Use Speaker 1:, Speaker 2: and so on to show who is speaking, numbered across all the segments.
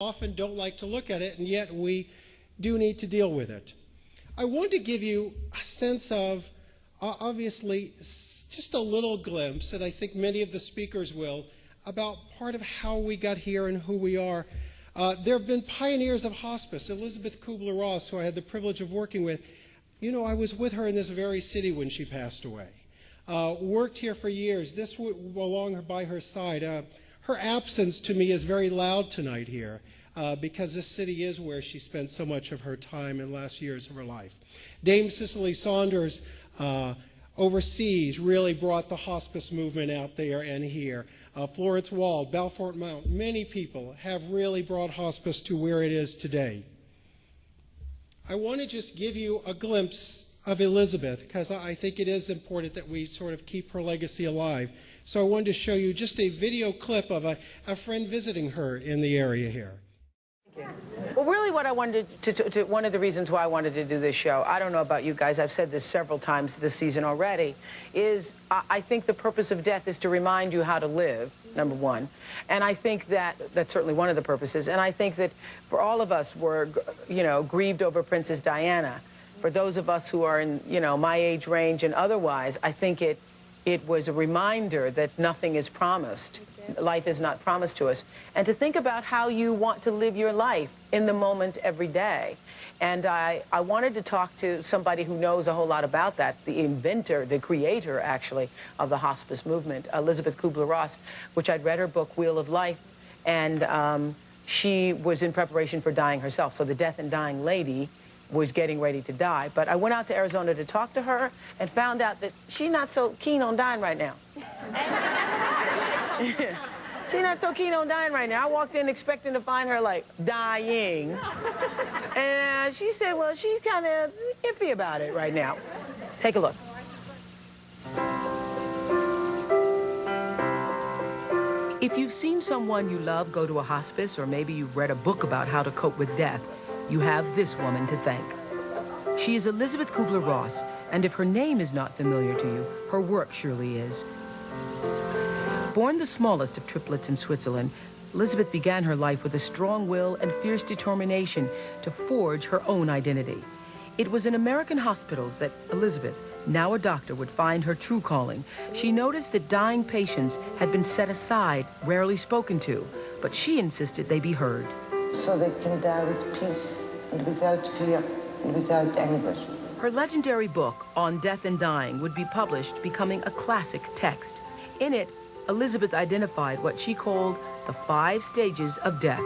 Speaker 1: often don't like to look at it, and yet we do need to deal with it. I want to give you a sense of, obviously, just a little glimpse, and I think many of the speakers will, about part of how we got here and who we are. There have been pioneers of hospice. Elizabeth Kubler-Ross, who I had the privilege of working with, you know, I was with her in this very city when she passed away. Worked here for years. This along by her side. Her absence to me is very loud tonight here because this city is where she spent so much of her time in the last years of her life. Dame Cicely Saunders overseas really brought the hospice movement out there and here. Florence Wald, Belfort Mount, many people have really brought hospice to where it is today. I want to just give you a glimpse of Elizabeth because I think it is important that we sort of keep her legacy alive. So I wanted to show you just a video clip of a friend visiting her in the area here.
Speaker 2: Well, really what I wanted to one of the reasons why I wanted to do this show, I don't know about you guys, I've said this several times this season already, is I think the purpose of death is to remind you how to live, number one. And I think that's certainly one of the purposes. And I think that for all of us were, you know, grieved over Princess Diana. For those of us who are in, you know, my age range and otherwise, I think it was a reminder that nothing is promised. Life is not promised to us. And to think about how you want to live your life in the moment every day. And I wanted to talk to somebody who knows a whole lot about that, the inventor, the creator, actually, of the hospice movement, Elizabeth Kubler-Ross, which I'd read her book, Wheel of Life, and she was in preparation for dying herself. So the death and dying lady was getting ready to die. But I went out to Arizona to talk to her and found out that she's not so keen on dying right now. She's not so keen on dying right now. I walked in expecting to find her, like, dying. And she said, well, she's kind of iffy about it right now. Take a look. If you've seen someone you love go to a hospice, or maybe you've read a book about how to cope with death, you have this woman to thank. She is Elizabeth Kubler-Ross, and if her name is not familiar to you, her work surely is. Born the smallest of triplets in Switzerland, Elizabeth began her life with a strong will and fierce determination to forge her own identity. It was in American hospitals that Elizabeth, now a doctor, would find her true calling. She noticed that dying patients had been set aside, rarely spoken to, but she insisted they be heard.
Speaker 3: So they can die with peace and without fear and without anguish.
Speaker 2: Her legendary book, On Death and Dying, would be published, becoming a classic text. In it, Elizabeth identified what she called the 5 stages of death: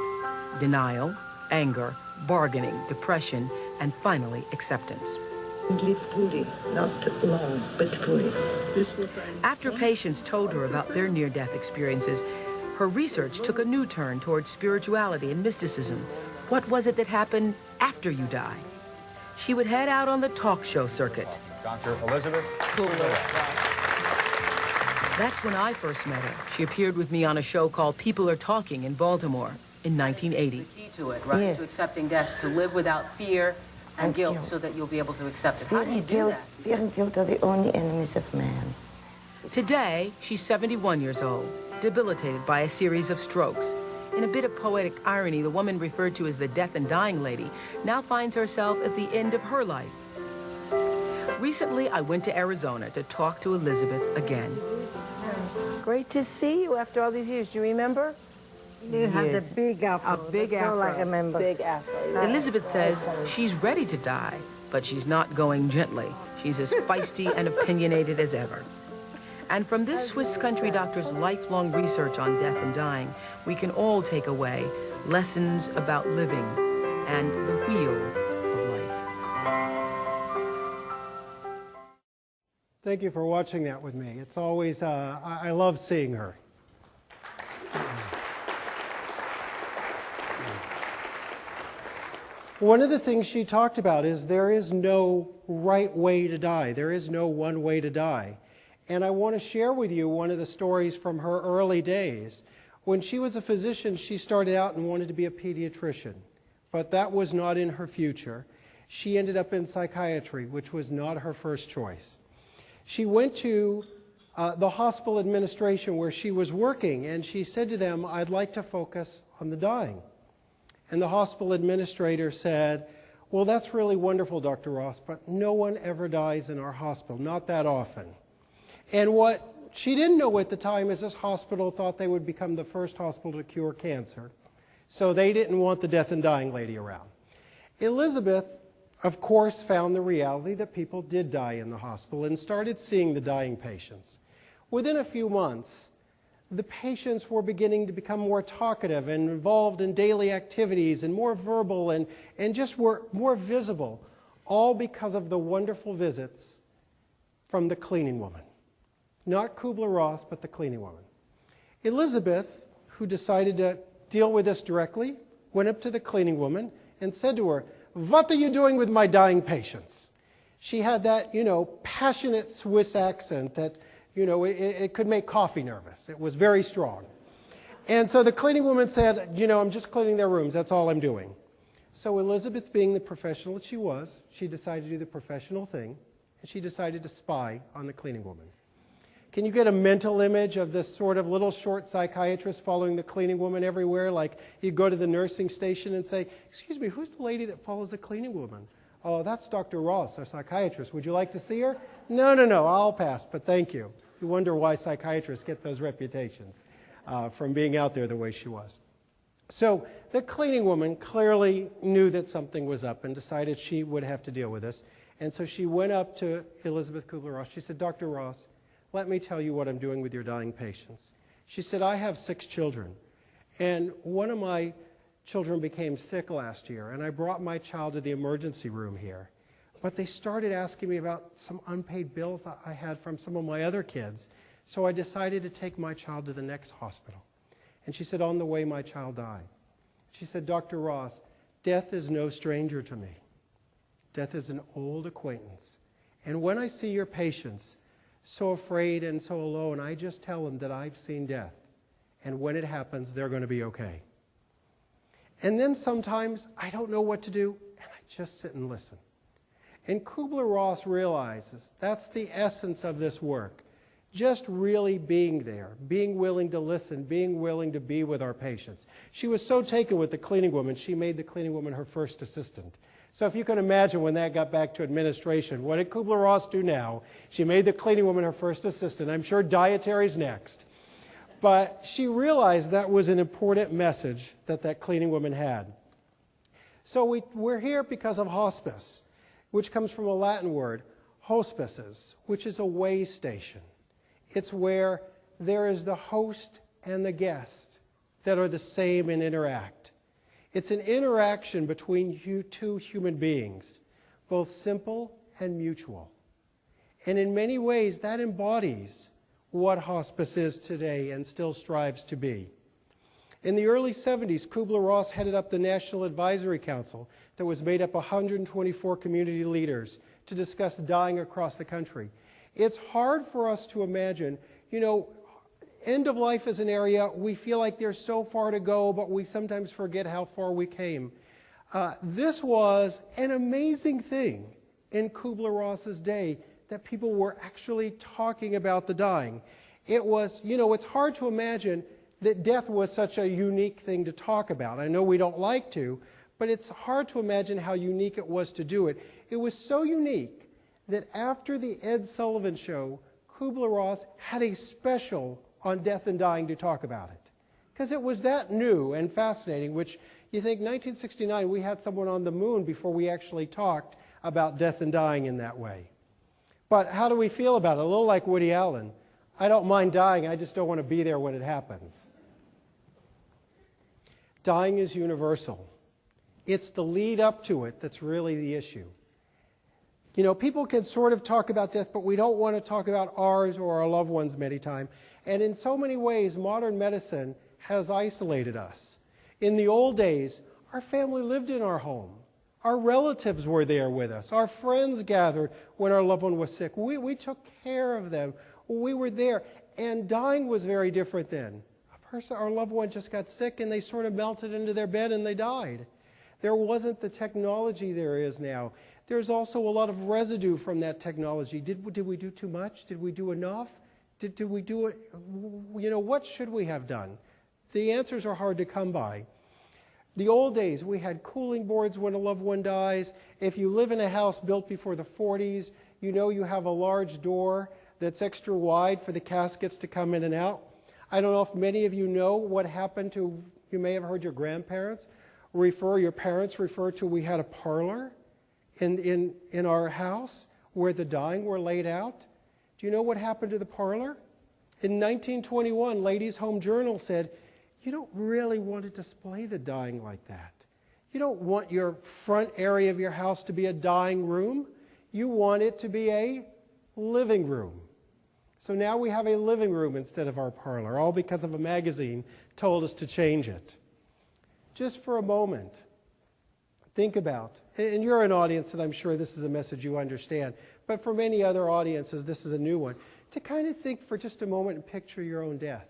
Speaker 2: denial, anger, bargaining, depression, and finally acceptance.
Speaker 3: Live fully, not long, but fully.
Speaker 2: After patients told her about their near-death experiences, her research took a new turn towards spirituality and mysticism. What was it that happened after you die? She would head out on the talk show circuit.
Speaker 4: Dr. Elizabeth Kubler-Ross.
Speaker 2: That's when I first met her. She appeared with me on a show called People Are Talking in Baltimore in 1980.
Speaker 5: The key to it, right? Yes. To accepting death, to live without fear and guilt so that you'll be able to accept it. How do you do that?
Speaker 3: Fear and guilt are the only enemies of man.
Speaker 2: Today, she's 71 years old, debilitated by a series of strokes. In a bit of poetic irony, the woman referred to as the death and dying lady now finds herself at the end of her life. Recently, I went to Arizona to talk to Elizabeth again. Great to see you after all these years. Do you remember?
Speaker 6: You have the big afro.
Speaker 2: A big afro.
Speaker 6: All I remember.
Speaker 2: Big afro. Elizabeth says she's ready to die, but she's not going gently. She's as feisty and opinionated as ever. And from this Swiss country doctor's lifelong research on death and dying, we can all take away lessons about living and the wheel of life.
Speaker 1: Thank you for watching that with me. It's always, I love seeing her. One of the things she talked about is there is no right way to die. There is no one way to die. And I want to share with you one of the stories from her early days. When she was a physician, she started out and wanted to be a pediatrician, but that was not in her future. She ended up in psychiatry, which was not her first choice. She went to the hospital administration where she was working, and she said to them, I'd like to focus on the dying. And the hospital administrator said, well, that's really wonderful, Dr. Ross, but no one ever dies in our hospital, not that often. And what she didn't know at the time is this hospital thought they would become the first hospital to cure cancer. So they didn't want the death and dying lady around. Elizabeth, of course, found the reality that people did die in the hospital and started seeing the dying patients. Within a few months, the patients were beginning to become more talkative and involved in daily activities and more verbal and just were more visible, all because of the wonderful visits from the cleaning woman. Not Kubler-Ross, but the cleaning woman. Elizabeth, who decided to deal with this directly, went up to the cleaning woman and said to her, "What are you doing with my dying patients?" She had that, passionate Swiss accent that, it could make coffee nervous. It was very strong. And so the cleaning woman said, I'm just cleaning their rooms. That's all I'm doing. So Elizabeth, being the professional that she was, she decided to do the professional thing, and she decided to spy on the cleaning woman. Can you get a mental image of this sort of little short psychiatrist following the cleaning woman everywhere? Like you go to the nursing station and say, "Excuse me, who's the lady that follows the cleaning woman?" "Oh, that's Dr. Ross, our psychiatrist. Would you like to see her?" No, I'll pass, but thank you." You wonder why psychiatrists get those reputations from being out there the way she was. So the cleaning woman clearly knew that something was up and decided she would have to deal with this. And so she went up to Elizabeth Kubler-Ross. She said, "Dr. Ross, let me tell you what I'm doing with your dying patients." She said, "I have 6 children, and one of my children became sick last year, and I brought my child to the emergency room here. But they started asking me about some unpaid bills I had from some of my other kids, so I decided to take my child to the next hospital." And she said, "On the way, my child died." She said, "Dr. Ross, death is no stranger to me. Death is an old acquaintance. And when I see your patients so afraid and so alone, I just tell them that I've seen death. And when it happens, they're going to be okay. And then sometimes I don't know what to do, and I just sit and listen." And Kubler-Ross realizes that's the essence of this work. Just really being there, being willing to listen, being willing to be with our patients. She was so taken with the cleaning woman, she made the cleaning woman her first assistant. So if you can imagine when that got back to administration, what did Kubler-Ross do now? She made the cleaning woman her first assistant. I'm sure dietary's next. But she realized that was an important message that cleaning woman had. So we're here because of hospice, which comes from a Latin word, hospices, which is a way station. It's where there is the host and the guest that are the same and interact. It's an interaction between two human beings, both simple and mutual. And in many ways, that embodies what hospice is today and still strives to be. In the early 70s, Kubler-Ross headed up the National Advisory Council that was made up of 124 community leaders to discuss dying across the country. It's hard for us to imagine, end of life is an area we feel like there's so far to go, but we sometimes forget how far we came. This was an amazing thing in Kubler-Ross's day that people were actually talking about the dying. It was, it's hard to imagine that death was such a unique thing to talk about. I know we don't like to, but it's hard to imagine how unique it was to do it. It was so unique that after the Ed Sullivan Show, Kubler-Ross had a special on death and dying to talk about it. Because it was that new and fascinating, which you think 1969 we had someone on the moon before we actually talked about death and dying in that way. But how do we feel about it? A little like Woody Allen. I don't mind dying, I just don't want to be there when it happens. Dying is universal. It's the lead up to it that's really the issue. People can sort of talk about death, but we don't want to talk about ours or our loved ones many times. And in so many ways, modern medicine has isolated us. In the old days, our family lived in our home. Our relatives were there with us. Our friends gathered when our loved one was sick. We took care of them. We were there. And dying was very different then. Our loved one just got sick and they sort of melted into their bed and they died. There wasn't the technology there is now. There's also a lot of residue from that technology. Did we do too much? Did we do enough? Did we do it? What should we have done? The answers are hard to come by. The old days, we had cooling boards when a loved one dies. If you live in a house built before the 40s, you know you have a large door that's extra wide for the caskets to come in and out. I don't know if many of you know what happened to, you may have heard your grandparents your parents refer to, we had a parlor in our house where the dying were laid out. Do you know what happened to the parlor? In 1921, Ladies' Home Journal said, you don't really want to display the dying like that. You don't want your front area of your house to be a dying room. You want it to be a living room. So now we have a living room instead of our parlor, all because of a magazine told us to change it. Just for a moment, think about, and you're an audience that I'm sure this is a message you understand, but for many other audiences, this is a new one, to kind of think for just a moment and picture your own death.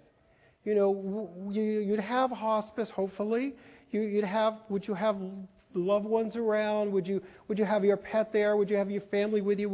Speaker 1: You know, you'd have hospice, hopefully. Would you have loved ones around? Would you have your pet there? Would you have your family with you?